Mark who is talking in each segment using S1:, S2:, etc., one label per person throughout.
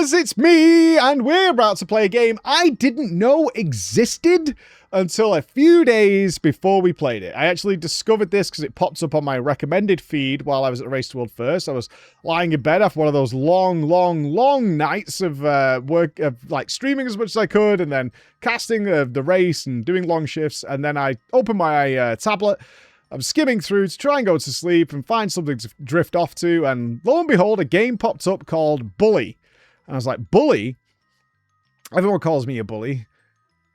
S1: gamers, it's me, and we're about to play a game I didn't know existed until a few days before we played it. I actually discovered this because it pops up on my recommended feed while I was at Race to World First. I was lying in bed after one of those long nights of work, of like streaming as much as I could, and then casting the race and doing long shifts, and then I opened my tablet. I'm skimming through to try and go to sleep and find something to drift off to, and lo and behold, a game popped up called Bully. And I was like, Bully? Everyone calls me a bully.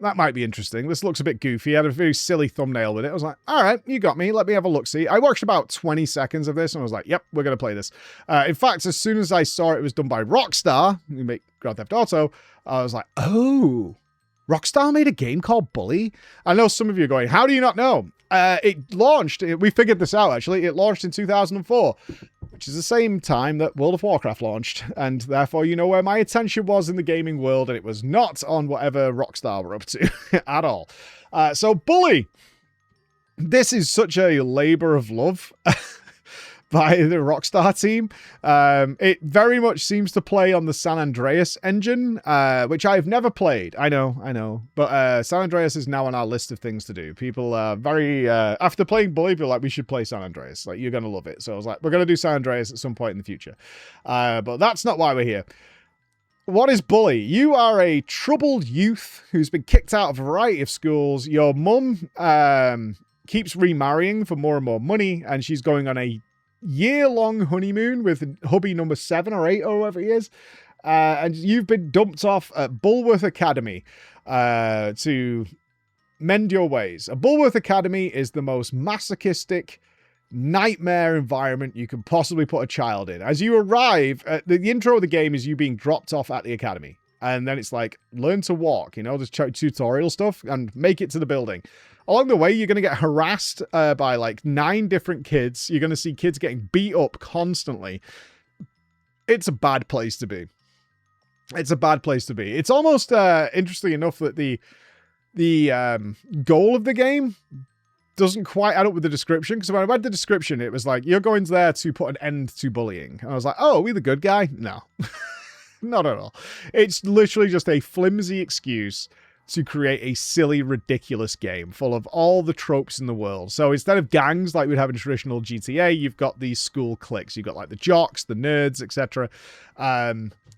S1: That might be interesting. This looks a bit goofy. I had a very silly thumbnail with it. I was like, all right, you got me. Let me have a look-see. I watched about 20 seconds of this, and I was like, yep, we're going to play this. In fact, as soon as I saw it was done by Rockstar, who make Grand Theft Auto, I was like, oh, Rockstar made a game called Bully? I know some of you are going, how do you not know? It launched, we figured this out actually, it launched in 2004, which is the same time that World of Warcraft launched, and therefore you know where my attention was in the gaming world, and it was not on whatever Rockstar were up to at all. So Bully, this is such a labor of love by the Rockstar team. It very much seems to play on the San Andreas engine, which I've never played. I know. But San Andreas is now on our list of things to do. People are very... after playing Bully, people are like, we should play San Andreas. Like, you're going to love it. So I was like, we're going to do San Andreas at some point in the future. But that's not why we're here. What is Bully? You are a troubled youth who's been kicked out of a variety of schools. Your mum keeps remarrying for more and more money, and she's going on a year-long honeymoon with hubby number 7 or 8 or whatever he is, and you've been dumped off at Bulworth Academy to mend your ways. A Bulworth Academy is the most masochistic nightmare environment you can possibly put a child in. As you arrive, the intro of the game is you being dropped off at the academy, and then it's like, learn to walk, you know, there's tutorial stuff, and make it to the building. Along the way, you're going to get harassed by like 9 different kids. You're going to see kids getting beat up constantly. It's a bad place to be. It's a bad place to be. It's almost interesting enough that the goal of the game doesn't quite add up with the description. Because when I read the description, it was like, you're going there to put an end to bullying. And I was like, oh, are we the good guy? No, not at all. It's literally just a flimsy excuse to create a silly, ridiculous game full of all the tropes in the world. So instead of gangs like we'd have in traditional GTA, you've got these school cliques. You've got like the jocks, the nerds, etc.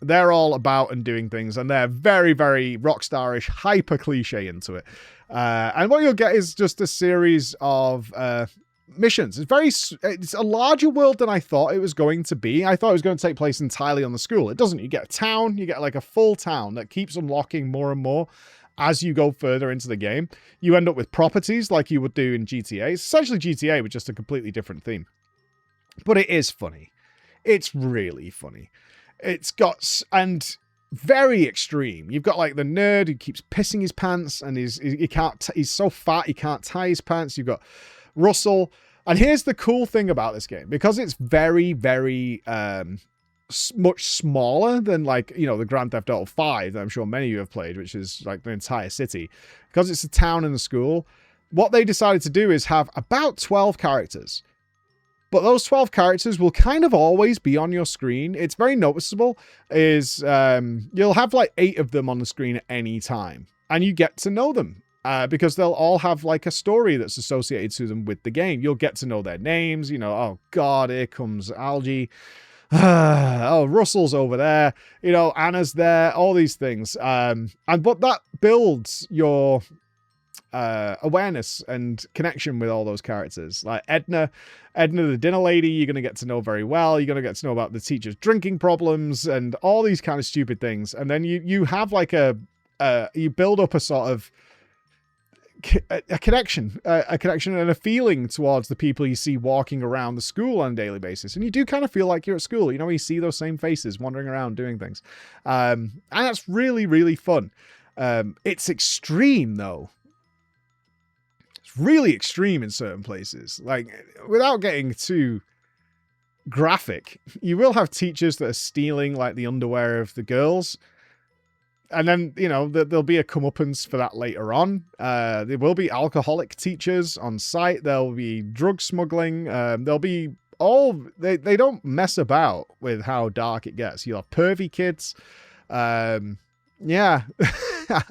S1: They're all about and doing things, and they're very, very Rockstar-ish, hyper cliche into it. And what you'll get is just a series of missions. It's a larger world than I thought it was going to be. I thought it was going to take place entirely on the school. It doesn't. You get a town, you get like a full town that keeps unlocking more and more as you go further into the game. You end up with properties like you would do in GTA. It's essentially GTA with just a completely different theme. But it is funny. It's really funny. It's got... and very extreme. You've got like the nerd who keeps pissing his pants, and he's so fat he can't tie his pants. You've got Russell. And here's the cool thing about this game. Because it's very, very... much smaller than like, you know, the Grand Theft Auto 5 that I'm sure many of you have played, which is like the entire city. Because it's a town and a school, what they decided to do is have about 12 characters. But those 12 characters will kind of always be on your screen. It's very noticeable. You'll have like 8 of them on the screen at any time. And you get to know them. Because they'll all have like a story that's associated to them with the game. You'll get to know their names. You know, oh God, here comes Algie. Oh, Russell's over there, you know, Anna's there, all these things. But that builds your awareness and connection with all those characters. Like Edna the dinner lady, you're going to get to know very well. You're going to get to know about the teacher's drinking problems and all these kind of stupid things. And then you have like you build up a sort of a connection and a feeling towards the people you see walking around the school on a daily basis. And you do kind of feel like you're at school. You know, you see those same faces wandering around doing things. And that's really, really fun. It's extreme, though. It's really extreme in certain places. Like, without getting too graphic, you will have teachers that are stealing, like, the underwear of the girls. And then, you know, there'll be a comeuppance for that later on. There will be alcoholic teachers on site. There'll be drug smuggling. There'll be all... They don't mess about with how dark it gets. You'll have pervy kids. Yeah,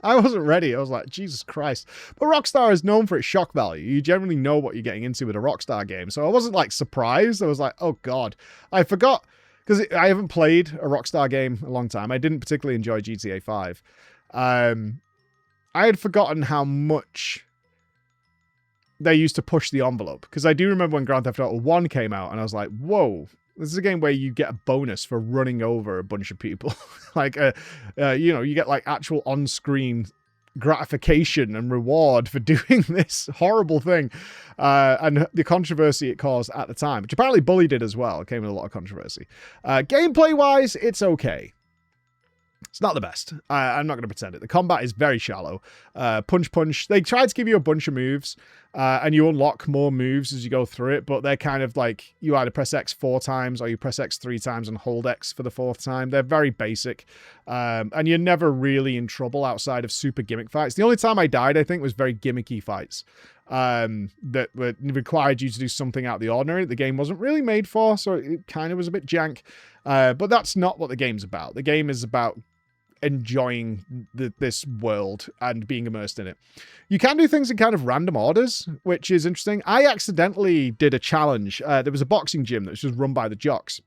S1: I wasn't ready. I was like, Jesus Christ. But Rockstar is known for its shock value. You generally know what you're getting into with a Rockstar game. So I wasn't like surprised. I was like, oh God. I forgot, because I haven't played a Rockstar game a long time. I didn't particularly enjoy GTA 5. I had forgotten how much they used to push the envelope, because I do remember when Grand Theft Auto 1 came out and I was like, whoa, this is a game where you get a bonus for running over a bunch of people. Like, you know, you get like actual on-screen gratification and reward for doing this horrible thing. And the controversy it caused at the time, which apparently Bully did as well. It came with a lot of controversy. Gameplay-wise, it's okay. It's not the best. I'm not going to pretend it. The combat is very shallow. Punch, punch. They tried to give you a bunch of moves, and you unlock more moves as you go through it, but they're kind of like, you either press X 4 times or you press X 3 times and hold X for the 4th time. They're very basic, and you're never really in trouble outside of super gimmick fights. The only time I died, I think, was very gimmicky fights that required you to do something out of the ordinary the game wasn't really made for, so it kind of was a bit jank. But that's not what the game's about. The game is about enjoying this world and being immersed in it. You can do things in kind of random orders, which is interesting. I accidentally did a challenge. There was a boxing gym that was just run by the jocks,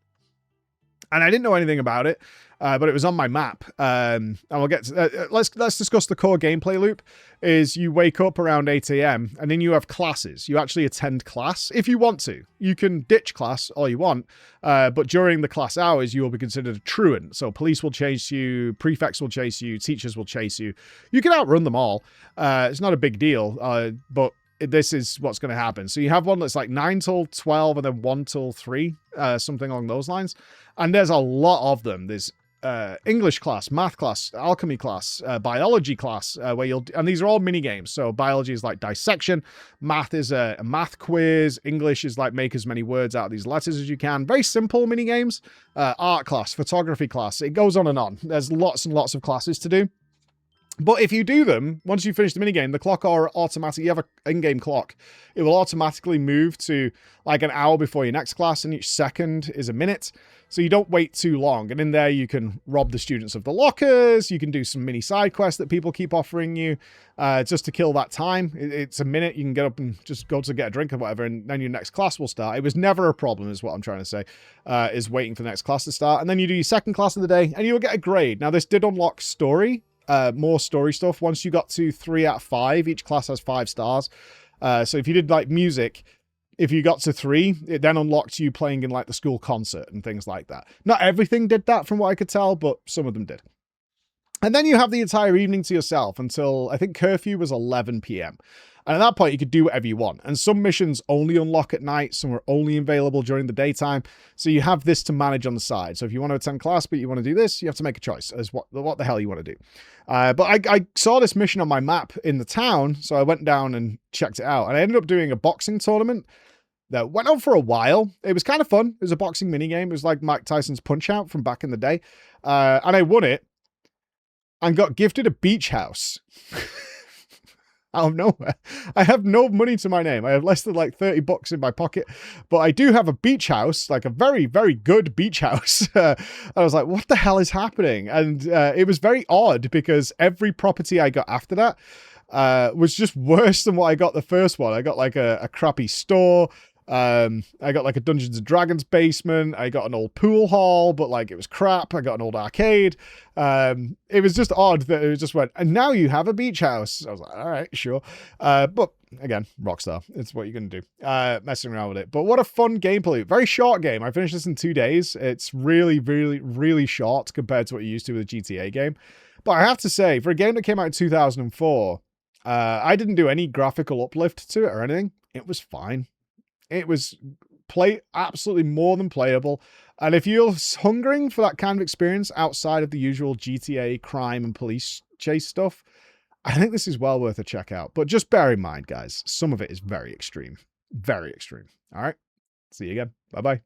S1: and I didn't know anything about it, but it was on my map. And we'll get to, let's discuss the core gameplay loop. Is you wake up around 8 a.m. and then you have classes. You actually attend class if you want to. You can ditch class all you want, but during the class hours, you will be considered a truant. So police will chase you, prefects will chase you, teachers will chase you. You can outrun them all. It's not a big deal, but this is what's going to happen. So you have one that's like 9 till 12 and then 1 till 3, something along those lines. And there's a lot of them. There's English class, math class, alchemy class, biology class, and these are all mini games. So biology is like dissection, math is a math quiz, English is like make as many words out of these letters as you can. Very simple mini games. Art class, photography class. It goes on and on. There's lots and lots of classes to do. But if you do them, once you finish the minigame, the clock are automatic. You have an in-game clock. It will automatically move to like an hour before your next class, and each second is a minute. So you don't wait too long. And in there, you can rob the students of the lockers. You can do some mini side quests that people keep offering you just to kill that time. It's a minute. You can get up and just go to get a drink or whatever, and then your next class will start. It was never a problem, is what I'm trying to say, is waiting for the next class to start. And then you do your second class of the day, and you'll get a grade. Now, this did unlock story. More story stuff. Once you got to 3 out of 5, each class has 5 stars. So if you did like music, if you got to 3, it then unlocked you playing in like the school concert and things like that. Not everything did that from what I could tell, but some of them did. And then you have the entire evening to yourself until I think curfew was 11 p.m. And at that point, you could do whatever you want. And some missions only unlock at night. Some are only available during the daytime. So you have this to manage on the side. So if you want to attend class, but you want to do this, you have to make a choice as what the hell you want to do. But I saw this mission on my map in the town. So I went down and checked it out. And I ended up doing a boxing tournament that went on for a while. It was kind of fun. It was a boxing minigame. It was like Mike Tyson's Punch-Out from back in the day. And I won it and got gifted a beach house. Out of nowhere. I have no money to my name. I have less than like $30 in my pocket, but I do have a beach house, like a very, very good beach house. I was like, what the hell is happening? And it was very odd because every property I got after that was just worse than what I got the first one. I got like a crappy store. I got like a Dungeons and Dragons basement. I got an old pool hall, but like it was crap. I got an old arcade. It was just odd that it just went, and now you have a beach house. I was like, all right, sure. But again, Rockstar, it's what you're going to do. Messing around with it. But what a fun gameplay. Very short game. I finished this in 2 days. It's really, really, really short compared to what you're used to with a GTA game. But I have to say, for a game that came out in 2004, I didn't do any graphical uplift to it or anything. It was fine. It was absolutely more than playable. And if you're hungering for that kind of experience outside of the usual GTA crime and police chase stuff, I think this is well worth a check out. But just bear in mind, guys, some of it is very extreme. Very extreme. All right. See you again. Bye-bye.